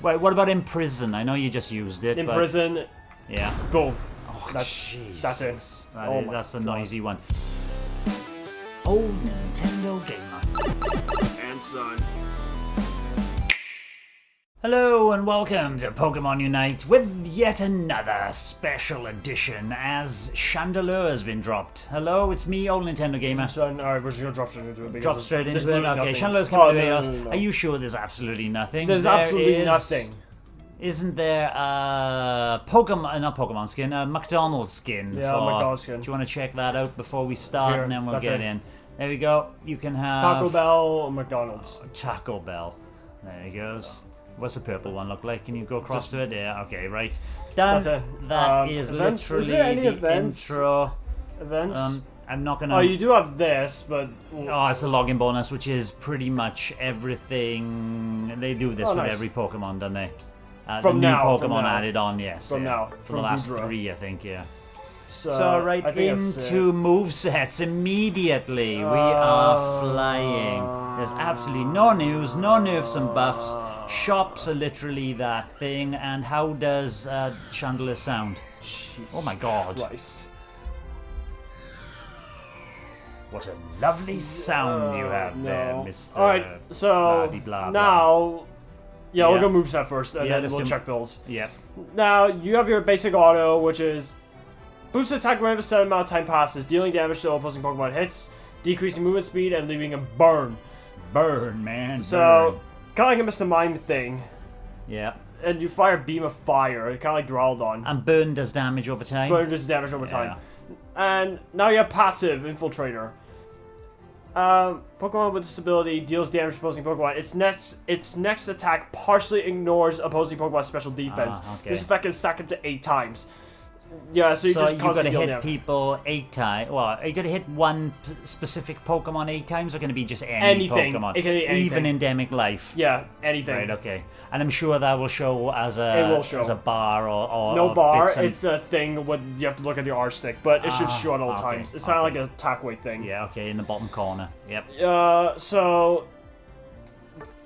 Wait, what about in prison? I know you just used it. In prison. Yeah. Boom. Oh, That's it. That's the noisy one. Old Nintendo Gamer. And son. Hello and welcome to Pokemon Unite with yet another special edition as Chandelure has been dropped. Hello, it's me, Old Nintendo Gamer. Alright, we're just gonna drop straight into it. Drop straight into it? Okay, nothing. Chandelure's coming to us. No. Are you sure there's absolutely nothing? There's absolutely nothing. Isn't there a Pokemon, not Pokemon skin, a McDonald's skin? Yeah, McDonald's skin. Do you want to check that out before we start Here, and then we'll that's get it. in? There we go. You can have... Taco Bell or McDonald's? Taco Bell. There he goes. What's the purple one look like? Can you go across to it? Yeah, okay, right. Done. That's it. That is events? literally Is there any the events? intro. Events? I'm not gonna... Oh, you do have this, but... Oh, it's the login bonus, which is pretty much everything. They do this with nice. every Pokemon, don't they? From the new now, Pokemon from now. added on, yes. From now, For from the last Boudreaux. 3, I think, yeah. So right I think that's into Movesets immediately. We are flying. There's absolutely no news, no nerfs and buffs. Shops are literally that thing. And how does Chandelure sound? Jesus Oh my god. Christ. What a lovely sound you have there, No. Mr. Alright, so blah-de-blah-blah. now... Yeah, we'll Yeah. go moveset first, and Yeah, then let's we'll do- check builds. Yep. Now, you have your basic auto, which is boost attack whenever a set amount of time passes, dealing damage to all opposing Pokemon hits, decreasing movement speed, and leaving a burn. Burn, man. So, kind of like a Mr. Mime thing. burn. Yeah. And you fire a beam of fire, kind of like Duraludon. And burn does damage over time. Burn does damage over time. And now you have passive Infiltrator. Pokemon with this ability deals damage to opposing Pokemon. Its next attack partially ignores opposing Pokemon's special defense. Okay. This effect can stack up to 8 times. Yeah, so you So just you've got to constantly hit deal damage. people 8 times. Well, are you going to hit one specific Pokemon 8 times, or can it be just any Anything. Pokemon? It can be anything. Even endemic life. Yeah, anything. Right. Okay. And I'm sure that will show as a It will show. as a bar or No or bar, bits and- it's a thing when you have to look at the R stick, but it should show at all okay, times. It's kind of okay. like a attack weight thing. Yeah. Okay. In the bottom corner. Yep. So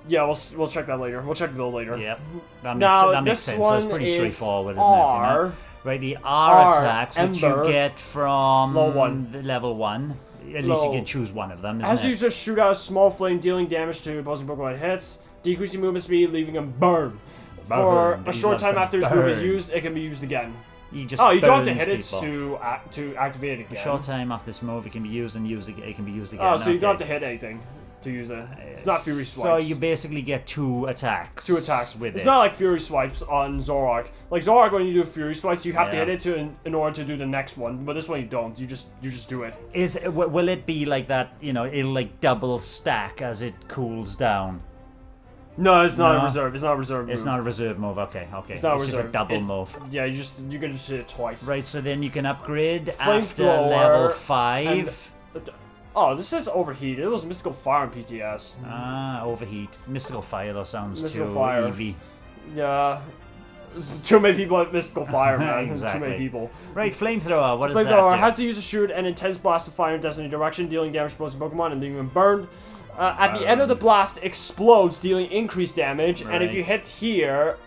yeah, we'll check that later. We'll check the build later. Yep. That makes, Now, that makes this sense. So it's one pretty is straightforward, isn't it? You R. know? Right. The R attacks, which Ember. you get from Level 1. the level 1. At least you can choose one of them, isn't As it? you just shoot out a small flame, dealing damage to opposing Pokemon hits, decreasing movement speed, leaving them burn. For Burn. a He short loves time to after this move is burn. used, it can be used again. You just Oh, you don't have to burns hit it people. to activate it again. A short time after this move, it can be used and used again. It can be used again. Oh, so you don't have Okay. to hit anything to use it. It's not Fury Swipes. So you basically get 2 attacks. 2 attacks. with It's it. not like Fury Swipes on Zoroark. Like Zoroark, when you do Fury Swipes, you have to Yeah. hit it in order to do the next one. But this one you don't. You just do it. Will it be like that? You know, it'll like double stack as it cools down. No, it's not No? a reserve. It's not a reserve. It's move. not a reserve move. Okay. It's not a just a reserve. double move. Yeah, you can just hit it twice. Right. So then you can upgrade after Flamethrower level 5. Oh, this says overheat. It was Mystical Fire on PTS. Overheat. Mystical fire though sounds Mystical too Fire. Eevee. Yeah. Too many people have Mystical Fire, man. Exactly. Too many people. Right. Flamethrower. What does Flamethrower that do? has to use a shoot an intense blast of fire in destiny direction, dealing damage to opposing Pokemon and leaving them burned. At the end of the blast, explodes, dealing increased damage. And if you Right. hit here,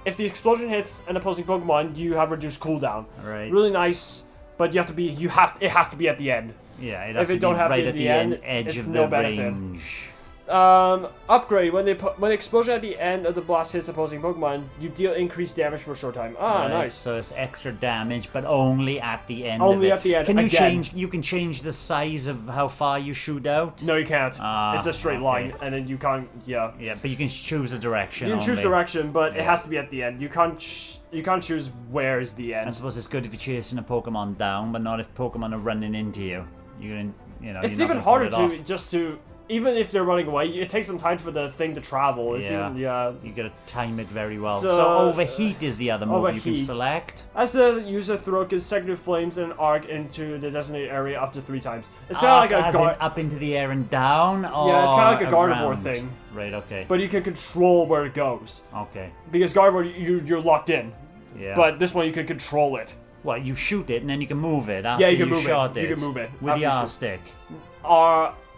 if the explosion hits an opposing Pokemon, you have reduced cooldown. Right. Really nice, but it has to be at the end. Yeah, it has If to it don't be have right it at at the the end, edge it's of no the benefit. range. Upgrade when the explosion at the end of the blast hits opposing Pokemon, you deal increased damage for a short time. Ah, Right, nice. So it's extra damage, but only at the end. Only of it. at the end, Can you again. change? You can change the size of how far you shoot out. No, you can't. Ah, It's a straight okay. line, and then you can't. Yeah, Yeah, but you can choose a direction. you can choose only. direction, but it Yeah. has to be at the end. You can't. You can't choose where is the I end. suppose it's good if you're chasing a Pokemon down, but not if Pokemon are running into you. You can, It's you're not even gonna harder pull it to off. just to. Even if they're running away, it takes some time for the thing to travel. It's Yeah. even, yeah. You gotta time it very well. So, So overheat is the other move you can overheat. select. As the user throw consecutive flames and arc into the designated area up to 3 times. It's kind of like a As in guard. up into the air and down. Or Yeah, it's kinda like a Gardevoir around? thing. Right. Okay. But you can control where it goes. Okay. Because Gardevoir, you're locked in. Yeah. But this one, you can control it. Well, you shoot it and then you can move it after Yeah, you can move shot it. it. You can move it With after the you R shoot. stick.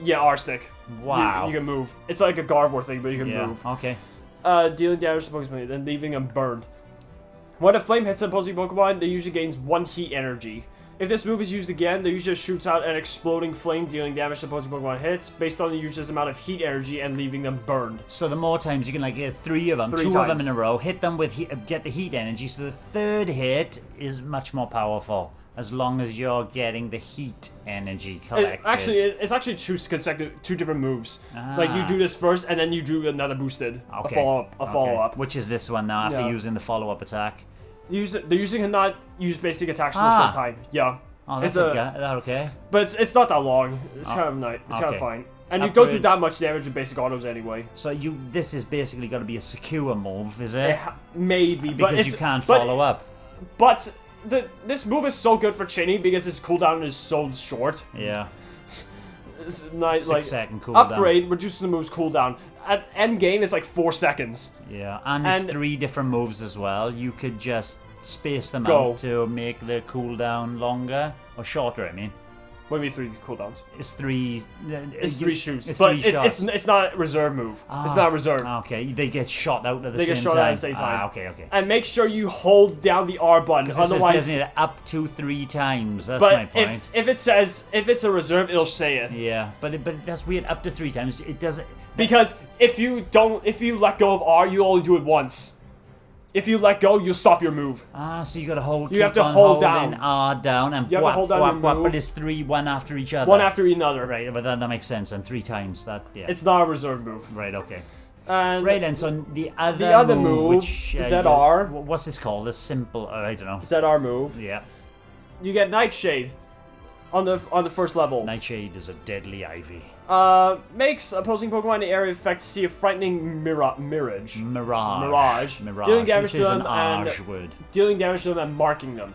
Yeah, R stick. Wow. You can move. It's like a Gardevoir thing, but you can Yeah, move. okay. dealing damage to Pokemon and leaving them burned. When a flame hits an opposing Pokemon, the user gains 1 heat energy. If this move is used again, the user shoots out an exploding flame, dealing damage to opposing Pokemon hits, based on the user's amount of heat energy and leaving them burned. So the more times you can like get 3 of them, 2 of them in a row, hit them with get the heat energy. So the third hit is much more powerful as long as you're getting the heat energy collected. It's actually 2 different moves. Like you do this first, and then you do another boosted, a follow up. Which is this one now after using the follow up attack. The user cannot use basic attacks for a short time. Yeah. Oh, that's okay. But it's not that long. It's kind of nice. It's kind of fine. And you don't do that much damage with basic autos anyway. So this is basically got to be a secure move, is it? Maybe, because you can't follow up. But this move is so good for Chinny because its cooldown is so short. Yeah. It's nice, 6-second cooldown. Upgrade reduces the move's cooldown. At end game, it's like 4 seconds. Yeah, and there's 3 different moves as well. You could just space them out to make the cooldown longer or shorter. I mean, what do you mean 3 cooldowns? It's 3. It's 3 shoots, it's but 3 shots. It's not a reserve move. It's not a reserve. Okay, they get shot out at the same time. They get shot out at the same time. Okay. And make sure you hold down the R button, otherwise. It says up to 3 times. That's my point. If it says if it's a reserve, it'll say it. Yeah, but that's weird. Up to 3 times, it doesn't. Because if you let go of R, you only do it once. If you let go, you'll stop your move. So you gotta hold. You have to hold down R down and you have to hold down your move. But it's 3 one after each other. One after another. Right, but that makes sense. And 3 times that. Yeah. It's not a reserve move. Right. Okay. And right, and so the other move, which ZR. What's this called? A simple. I don't know. ZR move. Yeah. You get Nightshade on the first level. Nightshade is a deadly ivy. Makes opposing Pokemon in the area effect see a frightening mirage. Mirage. Dealing damage to them dealing damage to them and marking them.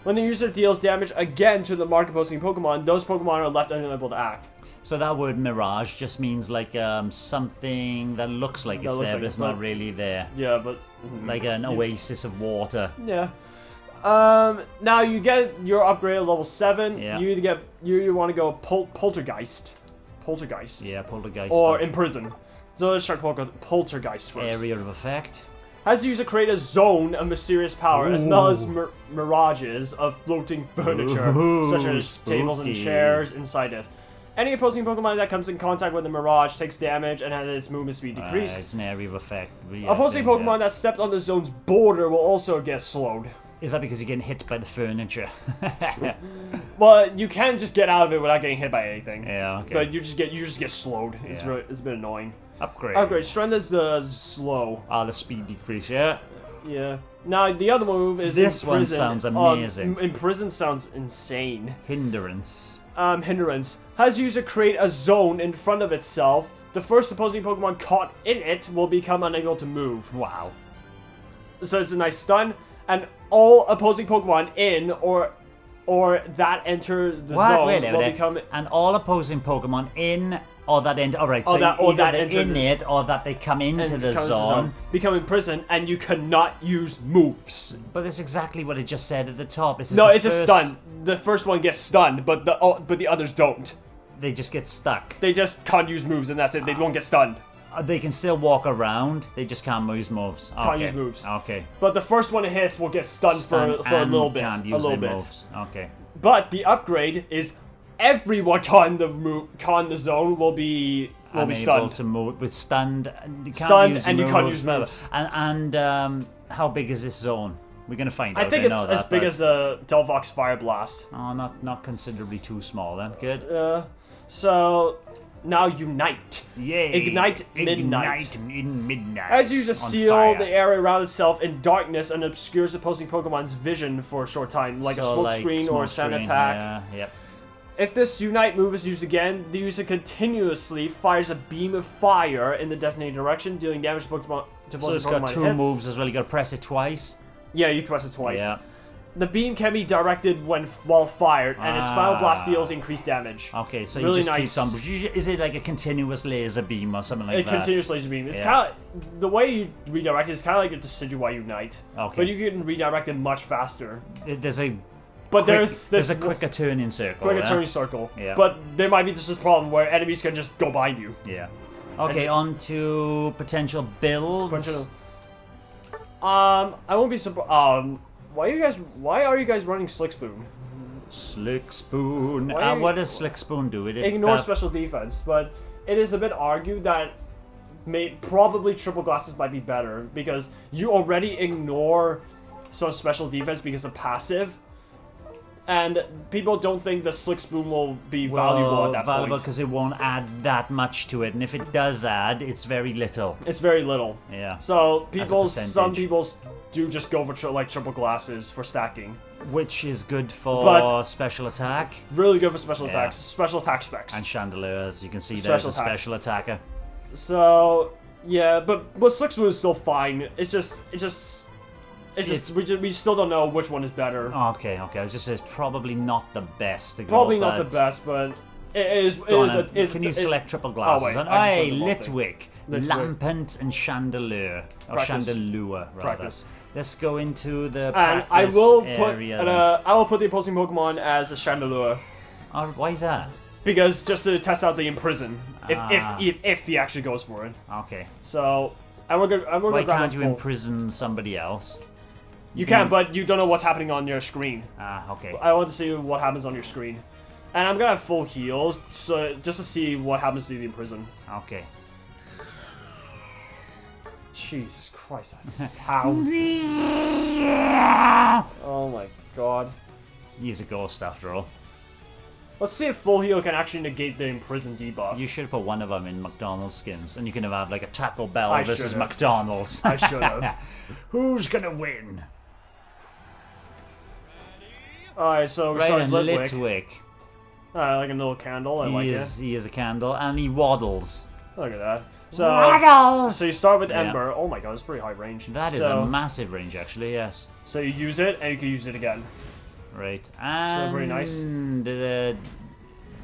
When the user deals damage again to the marked opposing Pokemon, those Pokemon are left unable to act. So that word mirage just means like something that looks like it's there, but it's not really there. Yeah, but like an oasis of water. Yeah. Now you get your upgrade at level 7. Yeah. You want to go Poltergeist. Yeah, Poltergeist. Or Imprison. So let's check Poltergeist first. Area of effect. Has the user create a zone of mysterious power, as well as mirages of floating furniture, such as tables and chairs inside it. Any opposing Pokemon that comes in contact with the mirage takes damage and has its movement speed decreased. It's an area of effect. Opposing Pokemon that stepped on the zone's border will also get slowed. Is that because you're getting hit by the furniture? Well, you can just get out of it without getting hit by anything. Yeah, okay. But you just get slowed. It's Yeah. it's a bit annoying. Upgrade. Strength is the slow. The speed decrease, yeah. Yeah. Now the other move is This Imprison. one sounds amazing. Imprison sounds insane. Hindrance. Hindrance. Has user create a zone in front of itself. The first opposing Pokemon caught in it will become unable to move. Wow. So it's a nice stun, and all opposing Pokemon in or that enter the zone will become. And all opposing Pokemon in or that enter. Alright, so that either they're in it or that they come into the zone. Become imprisoned, and you cannot use moves. But that's exactly what it just said at the top. It's a stun. The first one gets stunned, but the others don't. They just get stuck. They just can't use moves, and that's it. They won't get stunned. They can still walk around. They just can't use moves. Can't use moves. Okay. But the first one it hits will get stunned for a little bit. Can't use moves. Okay. But the upgrade is everyone caught in the zone will be stunned. To move with stunned. You can't use moves. And how big is this zone? We're gonna find out. I think it's as big as a Delphox Fire Blast. Oh, not considerably too small then. Good. So now unite. Yay! Ignite midnight. In midnight. As you just seal the area around itself in darkness and obscures opposing Pokemon's vision for a short time, like a smoke screen or a sound attack. Yeah, yep. If this unite move is used again, the user continuously fires a beam of fire in the designated direction, dealing damage to Pokemon. So it's got 2 moves as well. You got to press it twice. Yeah, you press it twice. Yeah. The beam can be directed while fired, and its final blast deals increased damage. Okay, so really you just keeps on. Is it like a continuous laser beam or something like that? A continuous laser beam. It's kind of the way you redirect it is kind of like a Decidueye Unite. Okay. But you can redirect it much faster. There's a quicker turning circle. Quicker turning circle. Yeah. But there might be just this problem where enemies can just go behind you. Yeah. Okay, on to potential builds. I won't be surprised. Why are you guys running Slick Spoon? Slick Spoon. Why What does Slick Spoon do? Ignore special defense, but it is a bit argued that probably triple glasses might be better because you already ignore some special defense because of passive, and people don't think the Slick Spoon will be valuable at that point. Because it won't add that much to it, and if it does add, it's very little. It's very little. Yeah. So some people do just go for triple glasses for stacking, which is good for special attack. Really good for special attacks, special attack specs, and Chandelure, as you can see, there's a special attacker. So yeah, but Slick Spoon is still fine. We still don't know which one is better. Okay. I was just saying it's probably not the best to go. Probably not the best, but it is. Can you select triple glasses? Hey, Litwick, Lampant, and Chandelure, or Chandelure rather. Practice. Let's go into the and I will put the opposing Pokemon as a Chandelure. Why is that? Because just to test out the Imprison, if he actually goes for it. Okay. So why can't you imprison somebody else? You can, but you don't know what's happening on your screen. Okay. I want to see what happens on your screen, and I'm gonna have full heals, so just to see what happens to the Imprison. Okay. Jesus Christ, that sound. Oh my god. He's a ghost after all. Let's see if full heal can actually negate the Imprison debuff. You should put one of them in McDonald's skins, and you can have like a Taco Bell versus McDonald's. I should have. Who's gonna win? Alright, so we start with Litwick. Like a little candle. He is a candle, and he waddles. Look at that. Waddles! So you start with Ember. Oh my god, it's pretty high range. That is a massive range, actually, yes. So you use it, and you can use it again. Right, and very nice. The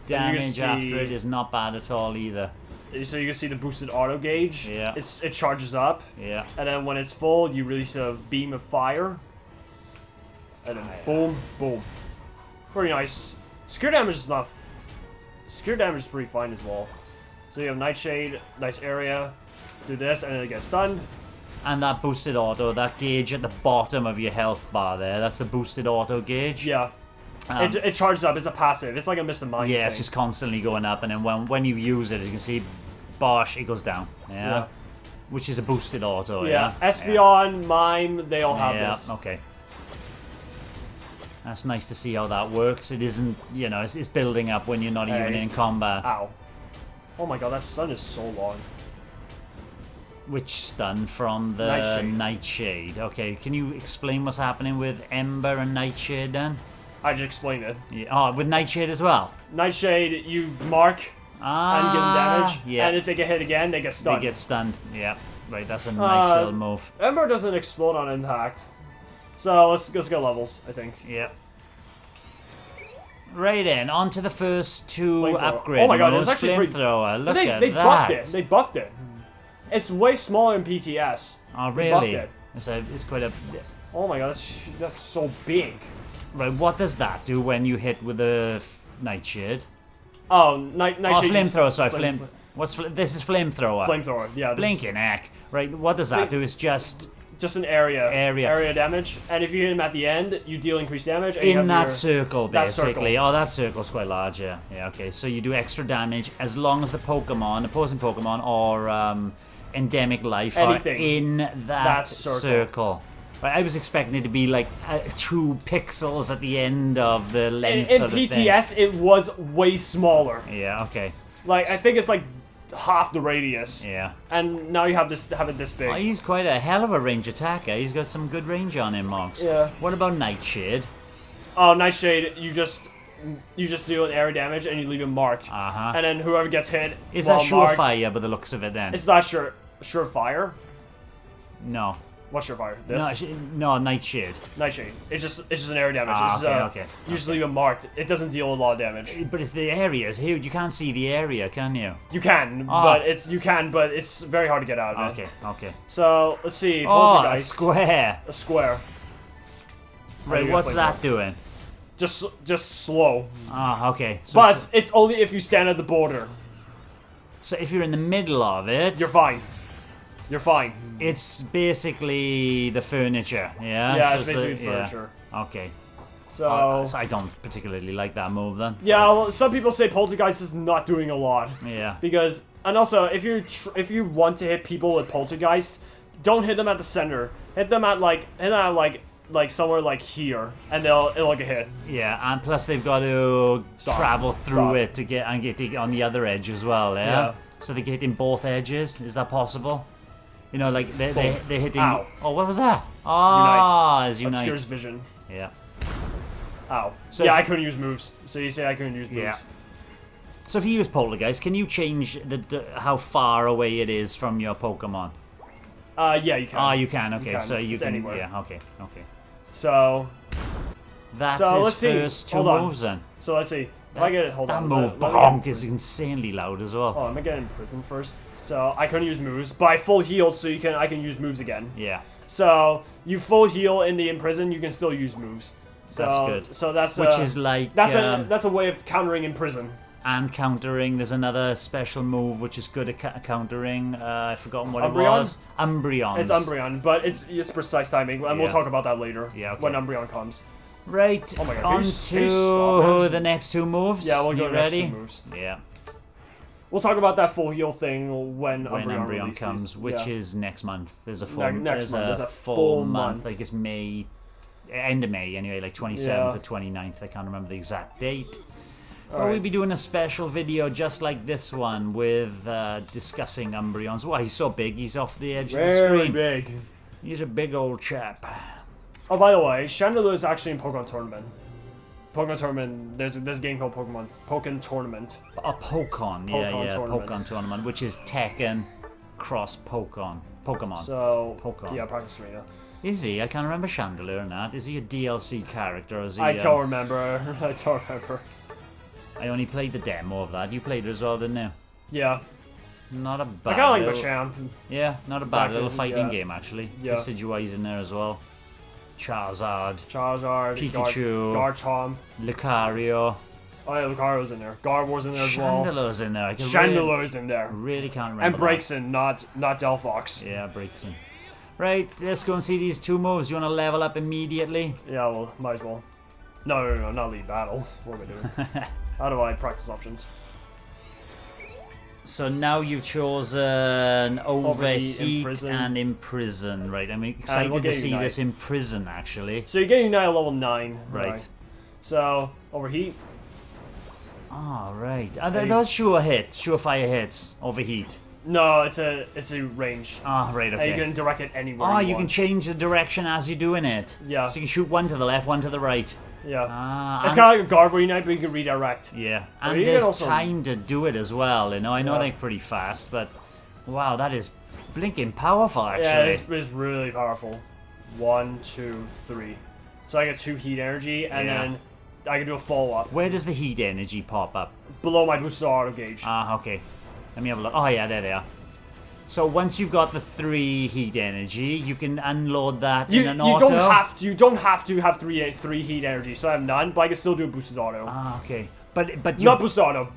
damage after it is not bad at all either. So you can see the boosted auto gauge. Yeah. It charges up. Yeah. And then when it's full, you release a beam of fire. And then boom, boom. Pretty nice. Secure damage is not. Secure damage is pretty fine as well. So you have Nightshade, nice area. Do this, and then it gets stunned. And that boosted auto, that gauge at the bottom of your health bar there, that's the boosted auto gauge. Yeah. It charges up. It's a passive. It's like a Mr. Mind thing. It's just constantly going up, and then when you use it, as you can see, bosh, it goes down. Yeah. Which is a boosted auto, yeah. Espeon, Mime, they all have this. Yeah, okay. That's nice to see how that works. It isn't, it's building up when you're not even in combat. Ow. Oh my god, that stun is so long. Which stun from the Nightshade? Okay, can you explain what's happening with Ember and Nightshade then? I just explained it. Yeah. Oh, with Nightshade as well? Nightshade, you mark and give them damage. Yeah. And if they get hit again, they get stunned. They get stunned, yeah. Right, that's a nice little move. Ember doesn't explode on impact. So let's go levels, I think. Yeah. Right in, on to the first two upgrades. Oh my god, it's actually Flamethrower. Look at they that. Buffed it. They buffed it. It's way smaller in PTS. Oh, really? It's quite a... Oh my god, that's so big. Right, what does that do when you hit with a Nightshade? Oh, Nightshade... Oh, Flamethrower, sorry. This is Flamethrower. Flamethrower, yeah. Blinking heck. Right, what does that do? It's just an area damage, and if you hit him at the end, you deal increased damage. And in that circle, basically. That circle's quite large, yeah. Yeah, okay. So you do extra damage as long as the opposing Pokemon, or endemic life are in that circle. Right, I was expecting it to be like 2 pixels at the end of the length of the thing. In PTS, it was way smaller. Yeah, okay. Like, I think it's like half the radius. Yeah. And now you have it this big. Oh, he's quite a hell of a range attacker. He's got some good range on him, Mox. Yeah. What about Nightshade? Oh, Nightshade, you just deal an area damage and you leave him marked. Uh-huh. And then whoever gets hit is that surefire by the looks of it then? It's not surefire. No. What's surefire? This? No, Nightshade. Nightshade. It's just an area damage. Okay. You just leave it marked. It doesn't deal a lot of damage. But it's the area. It's huge. You can't see the area, can you? You can, but it's very hard to get out of it. Okay. So let's see. A square. A square. Right. What's that doing? Just slow. Okay. So but it's only if you stand at the border. So if you're in the middle of it, You're fine. You're fine. it's basically the furniture, yeah? Yeah, So it's basically furniture. Yeah. Okay. So, So I don't particularly like that move then. yeah, well, some people say Poltergeist is not doing a lot. Yeah. Because, and also, if you want to hit people with Poltergeist, don't hit them at the center. Hit them at like somewhere like here, and it'll get hit. Yeah, and plus they've got to travel through Stop. it to get on the other edge as well, yeah? Yeah. So they get in both edges. Is that possible? You know, like they're hitting. Ow. Oh, what was that? Ah, as unite. Obscures vision. Yeah. Ow. So yeah, if I couldn't use moves. So you say I couldn't use moves. Yeah. So if you use Poltergeist, can you change how far away it is from your Pokemon? Yeah, you can. Ah, you can. Okay, can. so you It's can. anywhere. Yeah. Okay. Okay. So That's So, his let's see. first two Hold on. moves then. let's see. If I get it, hold That on. move, Let me bonk, get is insanely loud as well. Oh, I'm gonna get in prison first. So I couldn't use moves, but I full healed, so I can use moves again. Yeah. So you full heal in the imprison, you can still use moves. So, That's good. So that's Which is like that's a way of countering in prison. and countering. There's another special move which is good at countering. I've forgotten what Umbreon? it was. Umbreon. It's Umbreon, but it's precise timing, and we'll Yeah. talk about that later. Yeah, okay. When Umbreon comes. Right. Oh my God, On can you stop, to man? the next two moves. Yeah, we'll go You next ready? two moves. Yeah. We'll talk about that full heal thing when Umbreon releases. comes, which Yeah. is next month. There's a full, next month. there's There's a a full full month. month. Like it's May, end of May anyway, like 27th Yeah. or 29th. I can't remember the exact date. But Alright. we'll be doing a special video just like this one with discussing Umbreons. Wow, he's so big. He's off the edge of the Very screen. big. He's a big old chap. Oh, by the way, Chandelure is actually in Pokemon Tournament. Pokemon Tournament. There's a game called Pokemon Tournament. A Pokemon, yeah, Pokemon yeah, tournament. Pokemon tournament, which is Tekken cross Pokemon. So Pokemon. yeah, practice arena. Is he? I can't remember Chandelure or not. Is he a DLC character or is he? I don't remember. I don't remember. I only played the demo of that. You played it as well, didn't you? Yeah, Not a bad. I kind of like little- Machamp. Yeah, not a bad Back little in- fighting yeah. game actually. Yeah. Decidueye's in there as well. Charizard, Charizard, Pikachu. Garchomp. Lucario, Oh yeah, Lucario's in there. Gardevoir's in there as well. Chandelure's in there. I can Chandelure's in there. really can't remember. And that. Braixen, not Delphox. Yeah, Braixen. Right, let's go and see these two moves. You want to level up immediately? Yeah, well, might as well. No, not lead battle. What am I doing? How do I practice options? So now you've chosen overheat Imprison. and imprison, right? I'm excited we'll to get see Unite. this imprison actually. So you're getting Unite at level 9. Right. So, overheat. Oh, right. Are those surefire hits, overheat? No, it's a range. Ah, right, And you okay. can direct it anywhere. Oh, you can want. change the direction as you're doing it. Yeah. So you can shoot one to the left, one to the right. Yeah. Ah, It's and- kind of like a Gardevoir Unite, but you can redirect. yeah. Or And you can there's also- time to do it as well, you know. I know Yeah. they're pretty fast, but wow, that is blinking powerful, Yeah, actually. it's really powerful. 1, 2, 3. So I get 2 heat energy, and Yeah. then I can do a follow-up Where does the heat energy pop up? below my boosted auto gauge. Ah, okay. Let me have a look. Oh, yeah, there they are. So once you've got the 3 heat energy, you can unload that You, in an you auto. don't have to have three heat energy. So I have none, but I can still do a boosted auto. Ah, okay. But you Not boosted auto.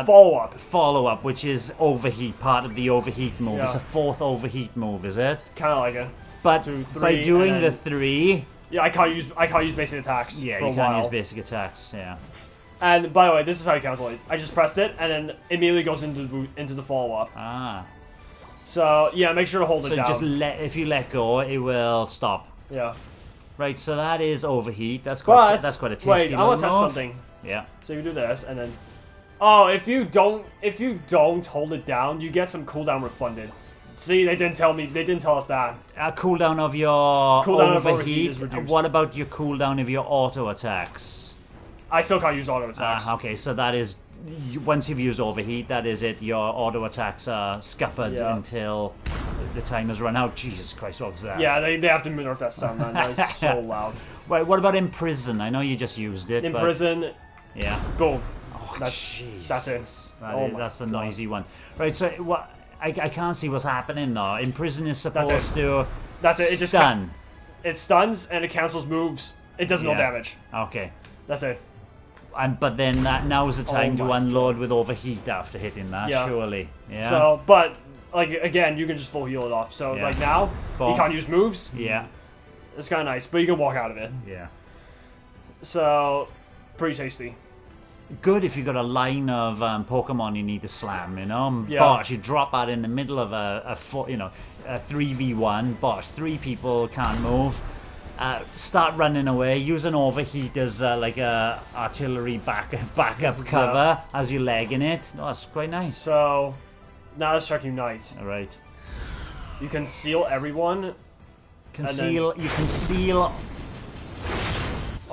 Follow-up. follow up, which is overheat, part of the overheat move. Yeah. It's a 4th overheat move, is it? Kind of like it. But 2, 3, by doing and the then- 3, Yeah, I can't use basic attacks. yeah, for you a can't while. use basic attacks. Yeah. And by the way, this is how you cancel it. I just pressed it, and then immediately goes into the follow-up. Ah. So yeah, make sure to hold So it down. just if you let go, it will stop. Yeah. Right. So that is overheat. That's quite. But That's quite a tasty wait, I little want to test move. something. Yeah. So you do this, and then oh, if you don't hold it down, you get some cooldown refunded. See, they didn't tell me. They didn't tell us that. Cooldown of your Cooldown of overheat overheat. is reduced. What about your cooldown of your auto attacks? I still can't use auto attacks. Okay, so that is once you've used overheat, that is it. Your auto attacks are scuppered Yeah. until the time has run out. Jesus Christ, what was that? Yeah, they have to nerf that sound, man. That is so loud. Wait, what about imprison? I know you just used it. In but- prison, Yeah. boom. Oh, That's- jeez. that's it. That Oh is- my that's the God. noisy one. Right. So what? I can't see what's happening though. Imprison is That's it. supposed to That's it. It just stun. it stuns and it cancels moves. It does no Yeah. damage. Okay. That's it. But then now's the time to my unload with overheat after hitting that, Yeah. surely. Yeah. So, but like again, you can just full heal it off. So Yeah. like now, Boom. you can't use moves. Yeah. It's kind of nice, but you can walk out of it. Yeah. So, pretty tasty. Good if you've got a line of Pokemon you need to slam, you know. Yeah. Bosh, you drop that in the middle of a 3v1. Bosh, 3 people can't move. Start running away. Use an overheat as like a artillery backup cover as you're legging it. Oh, that's quite nice. So, now let's check Unite. All right. You can seal everyone. You can seal.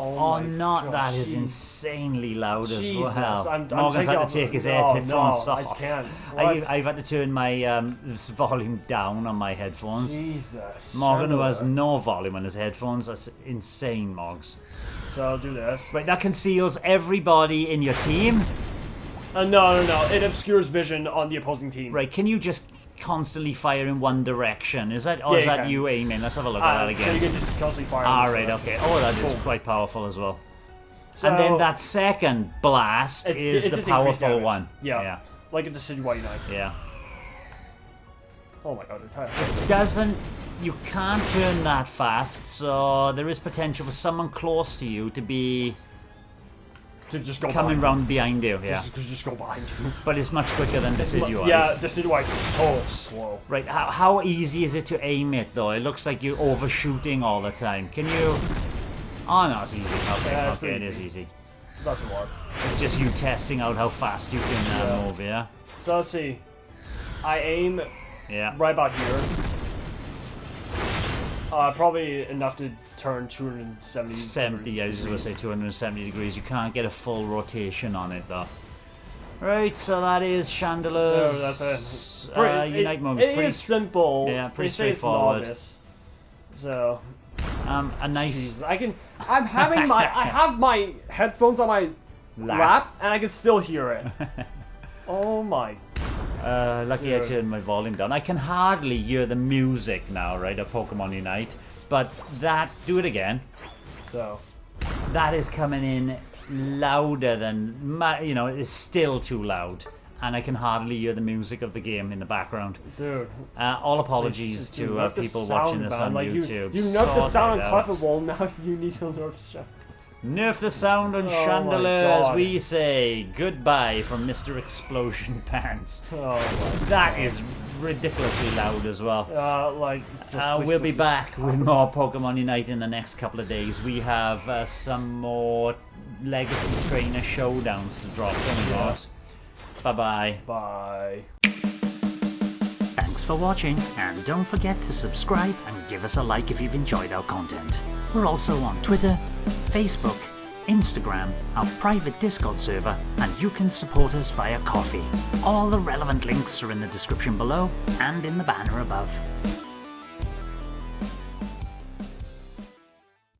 Oh, my not God, that is jeez. insanely loud Jesus, as well. I'm Morgan's taking had to take his no, headphones no, off. I can't. What? I've had to turn my volume down on my headphones. Jesus. Morgan, who has Chandelure. no volume on his headphones, that's insane, Morgs. So I'll do this. Right, that conceals everybody in your team. No. It obscures vision on the opposing team. Right, can you just constantly fire in one direction? Is that, or Yeah, is you that can. you aiming? Let's have a look at that So you again. can just constantly fire. Ah, this right, direction. okay. Oh, that is Cool. quite powerful as well. So, And then that second blast is it the just increased powerful damage. one. Yeah. Like a Decidueye Unite. Yeah. Oh my God. It Doesn't you can't turn that fast, so there is potential for someone close to you to be to just go coming behind round behind you. you. Yeah, Just go behind you. but it's much quicker than Decidueye. Yeah, Decidueye is so slow. Right. How easy is it to aim it though? It looks like you're overshooting all the time. Can you? Oh no, it's easy. Okay, Yeah, it's okay, pretty it is easy. easy. Not too hard. It's just you testing out how fast you can Yeah. move. Yeah. So let's see. I aim Yeah. right about here. Probably enough to turn 270. 70, yeah, I was going to say 270 degrees. You can't get a full rotation on it though. Right, so that is Chandelure's that's Unite moves. It is simple. Yeah, pretty They say it's straightforward. novice. So A nice jeez, I'm having I have my headphones on my lap and I can still hear it. Oh my. lucky I Dude. turned my volume down. I can hardly hear the music now, right, of Pokemon Unite. But do it again. So That is coming in louder than, it's still too loud. And I can hardly hear the music of the game in the background. dude. All apologies Dude, to nerf the people sound, watching this man. on Like, YouTube. You nerfed the Sort sound it on out. Clefable, now you need to nerf the sound. Nerf the sound on Oh Chandelure my as God. we say goodbye from Mr. Explosion Pants. Oh my. That is ridiculously loud as well. We'll be back with more Pokemon Unite in the next couple of days. We have some more Legacy Trainer showdowns to drop. Bye-bye. Bye. Thanks for watching, and don't forget to subscribe and give us a like if you've enjoyed our content. We're also on Twitter, Facebook, Instagram, our private Discord server, and you can support us via Coffee. All the relevant links are in the description below and in the banner above.